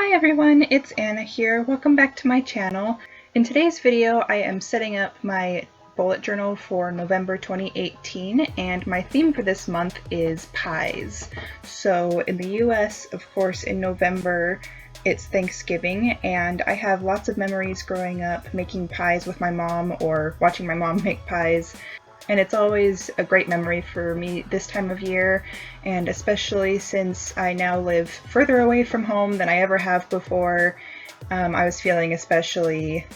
Hi everyone, it's Anna here. Welcome back to my channel. In today's video, I am setting up my bullet journal for November 2018, and my theme for this month is pies. So in the US, of course, in November, it's Thanksgiving, and I have lots of memories growing up making pies with my mom or watching my mom make pies. And it's always a great memory for me this time of year, and especially since I now live further away from home than I ever have before. I was feeling especially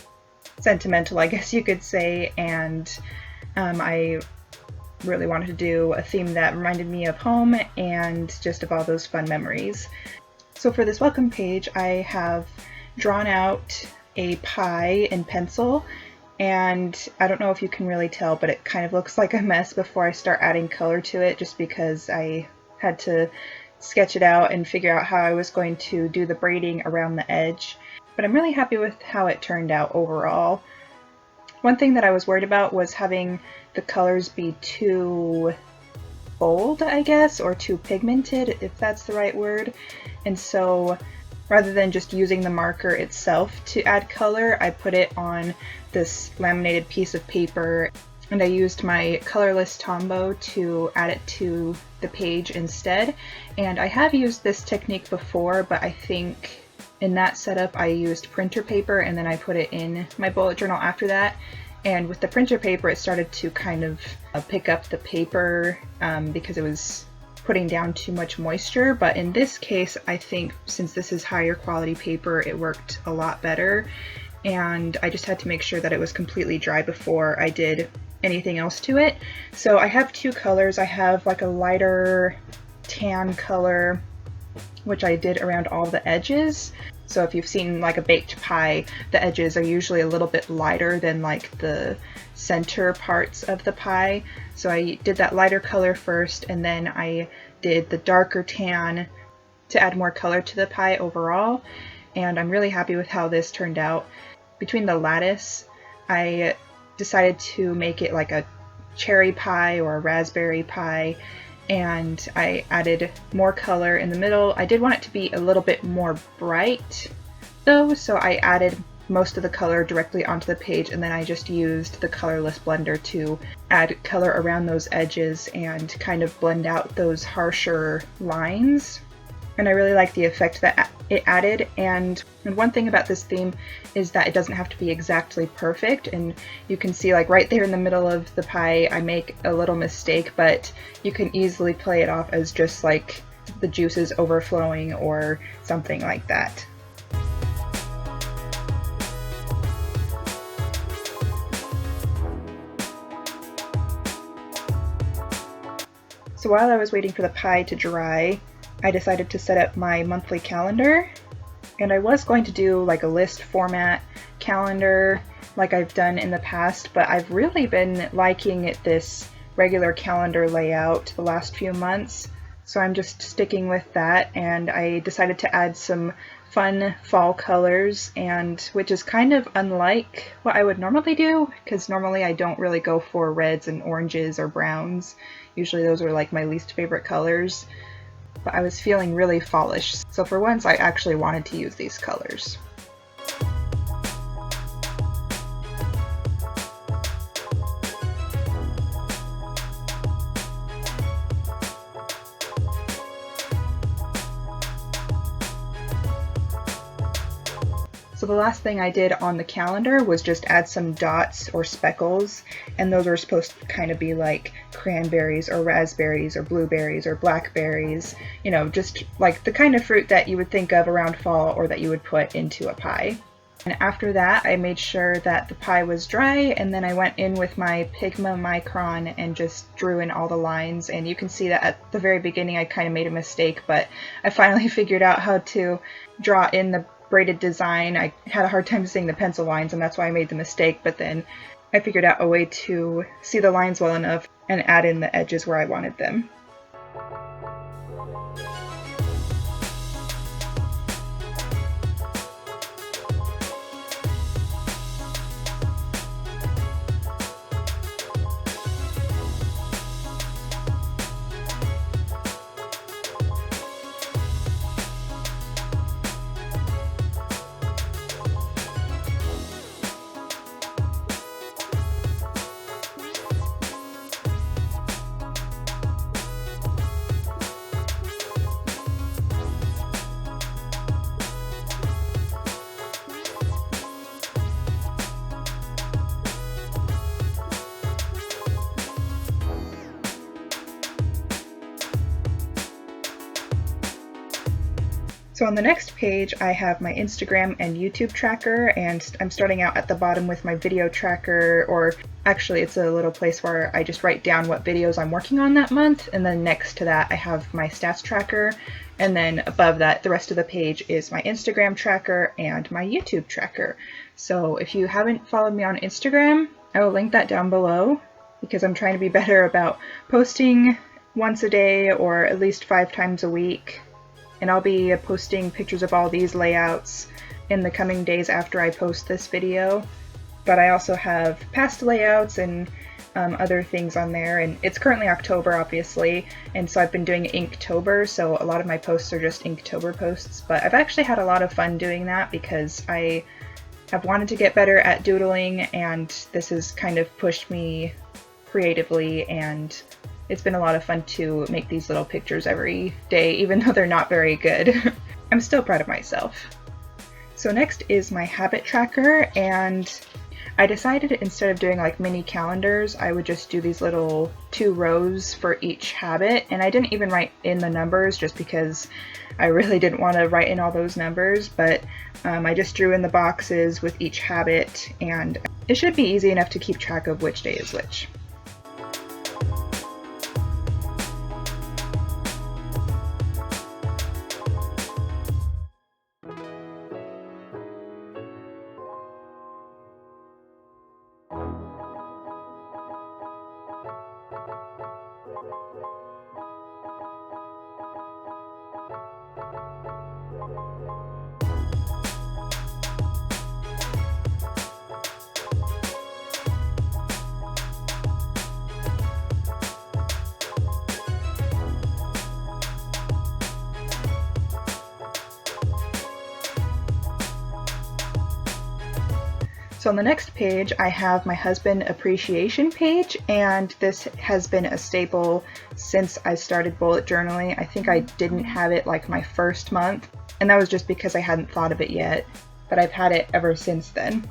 sentimental, I guess you could say, and I really wanted to do a theme that reminded me of home and just of all those fun memories. So for this welcome page, I have drawn out a pie in pencil. And I don't know if you can really tell, but it kind of looks like a mess before I start adding color to it, just because I had to sketch it out and figure out how I was going to do the braiding around the edge. But I'm really happy with how it turned out overall. One thing that I was worried about was having the colors be too bold, I guess, or too pigmented, if that's the right word. And so rather than just using the marker itself to add color, I put it on this laminated piece of paper, and I used my colorless Tombow to add it to the page instead. And I have used this technique before, but I think in that setup I used printer paper and then I put it in my bullet journal after that. And with the printer paper, it started to kind of pick up the paper because it was putting down too much moisture. But in this case, I think since this is higher quality paper, it worked a lot better. And I just had to make sure that it was completely dry before I did anything else to it. So I have two colors. I have like a lighter tan color, which I did around all the edges. So if you've seen like a baked pie, the edges are usually a little bit lighter than like the center parts of the pie. So I did that lighter color first, and then I did the darker tan to add more color to the pie overall. And I'm really happy with how this turned out. Between the lattice, I decided to make it like a cherry pie or a raspberry pie, and I added more color in the middle. I did want it to be a little bit more bright though, so I added most of the color directly onto the page, and then I just used the colorless blender to add color around those edges and kind of blend out those harsher lines. And I really like the effect that it added. And one thing about this theme is that it doesn't have to be exactly perfect, and you can see like right there in the middle of the pie I make a little mistake, but you can easily play it off as just like the juices overflowing or something like that. So while I was waiting for the pie to dry, I decided to set up my monthly calendar, and I was going to do like a list format calendar like I've done in the past, but I've really been liking this regular calendar layout the last few months, so I'm just sticking with that. And I decided to add some fun fall colors, and which is kind of unlike what I would normally do, because normally I don't really go for reds and oranges or browns. Usually those are like my least favorite colors. But I was feeling really fallish, so for once I actually wanted to use these colors. So the last thing I did on the calendar was just add some dots or speckles, and those are supposed to kind of be like cranberries or raspberries or blueberries or blackberries, you know, just like the kind of fruit that you would think of around fall or that you would put into a pie. And after that, I made sure that the pie was dry, and then I went in with my Pigma Micron and just drew in all the lines. And you can see that at the very beginning I kind of made a mistake, but I finally figured out how to draw in the braided design. I had a hard time seeing the pencil lines, and that's why I made the mistake, but then I figured out a way to see the lines well enough and add in the edges where I wanted them. So on the next page, I have my Instagram and YouTube tracker, and I'm starting out at the bottom with my video tracker, or actually it's a little place where I just write down what videos I'm working on that month, and then next to that I have my stats tracker, and then above that the rest of the page is my Instagram tracker and my YouTube tracker. So if you haven't followed me on Instagram, I will link that down below, because I'm trying to be better about posting once a day or at least 5 times a week. And I'll be posting pictures of all these layouts in the coming days after I post this video. But I also have past layouts and other things on there, and it's currently October obviously, and so I've been doing Inktober, so a lot of my posts are just Inktober posts, but I've actually had a lot of fun doing that because I have wanted to get better at doodling, and this has kind of pushed me creatively, and it's been a lot of fun to make these little pictures every day, even though they're not very good. I'm still proud of myself. So next is my habit tracker, and I decided instead of doing like mini calendars, I would just do these little 2 rows for each habit, and I didn't even write in the numbers just because I really didn't want to write in all those numbers, but I just drew in the boxes with each habit, and it should be easy enough to keep track of which day is which. So on the next page, I have my husband appreciation page, and this has been a staple since I started bullet journaling. I think I didn't have it like my first month, and that was just because I hadn't thought of it yet, but I've had it ever since then.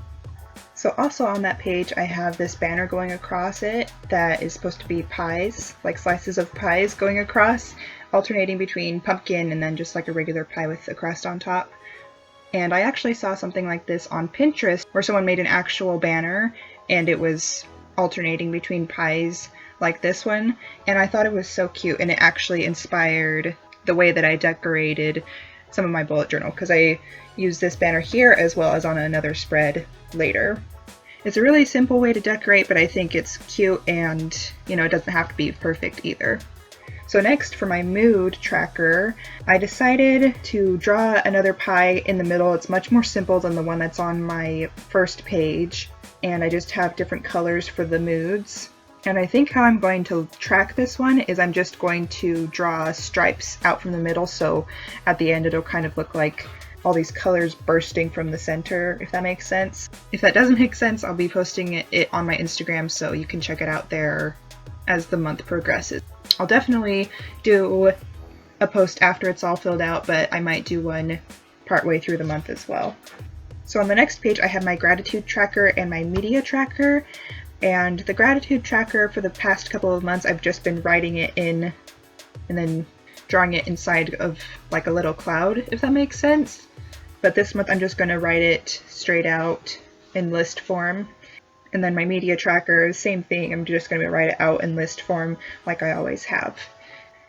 So also on that page, I have this banner going across it that is supposed to be pies, like slices of pies going across, alternating between pumpkin and then just like a regular pie with a crust on top. And I actually saw something like this on Pinterest where someone made an actual banner and it was alternating between pies like this one, and I thought it was so cute, and it actually inspired the way that I decorated some of my bullet journal, because I used this banner here as well as on another spread later. It's a really simple way to decorate, but I think it's cute, and you know, it doesn't have to be perfect either. So next, for my mood tracker, I decided to draw another pie in the middle. It's much more simple than the one that's on my first page, and I just have different colors for the moods. And I think how I'm going to track this one is I'm just going to draw stripes out from the middle, so at the end it'll kind of look like all these colors bursting from the center, if that makes sense. If that doesn't make sense, I'll be posting it on my Instagram, so you can check it out there as the month progresses. I'll definitely do a post after it's all filled out, but I might do one partway through the month as well. So on the next page, I have my gratitude tracker and my media tracker. And the gratitude tracker, for the past couple of months, I've just been writing it in and then drawing it inside of like a little cloud, if that makes sense. But this month I'm just going to write it straight out in list form. And then my media tracker, same thing, I'm just going to write it out in list form like I always have.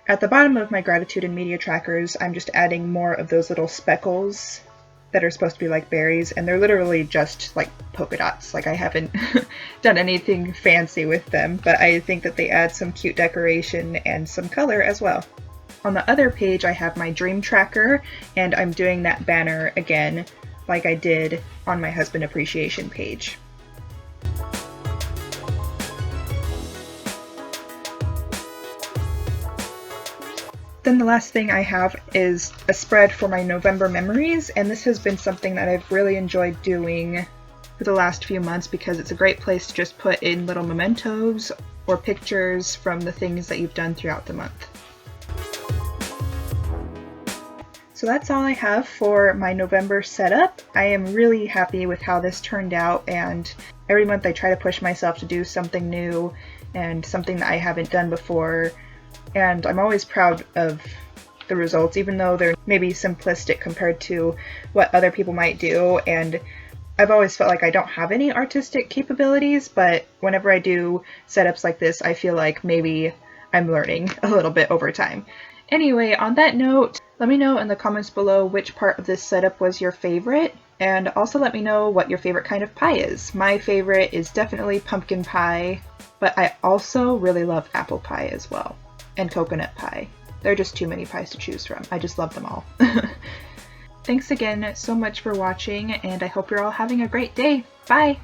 At the bottom of my gratitude and media trackers, I'm just adding more of those little speckles that are supposed to be like berries, and they're literally just like polka dots. Like, I haven't done anything fancy with them, but I think that they add some cute decoration and some color as well. On the other page, I have my dream tracker, and I'm doing that banner again like I did on my husband appreciation page. Then the last thing I have is a spread for my November memories, and this has been something that I've really enjoyed doing for the last few months because it's a great place to just put in little mementos or pictures from the things that you've done throughout the month. So that's all I have for my November setup. I am really happy with how this turned out, and every month I try to push myself to do something new and something that I haven't done before. And I'm always proud of the results, even though they're maybe simplistic compared to what other people might do. And I've always felt like I don't have any artistic capabilities, but whenever I do setups like this, I feel like maybe I'm learning a little bit over time. Anyway, on that note, let me know in the comments below which part of this setup was your favorite, and also let me know what your favorite kind of pie is. My favorite is definitely pumpkin pie, but I also really love apple pie as well, and coconut pie. There are just too many pies to choose from. I just love them all. Thanks again so much for watching, and I hope you're all having a great day. Bye!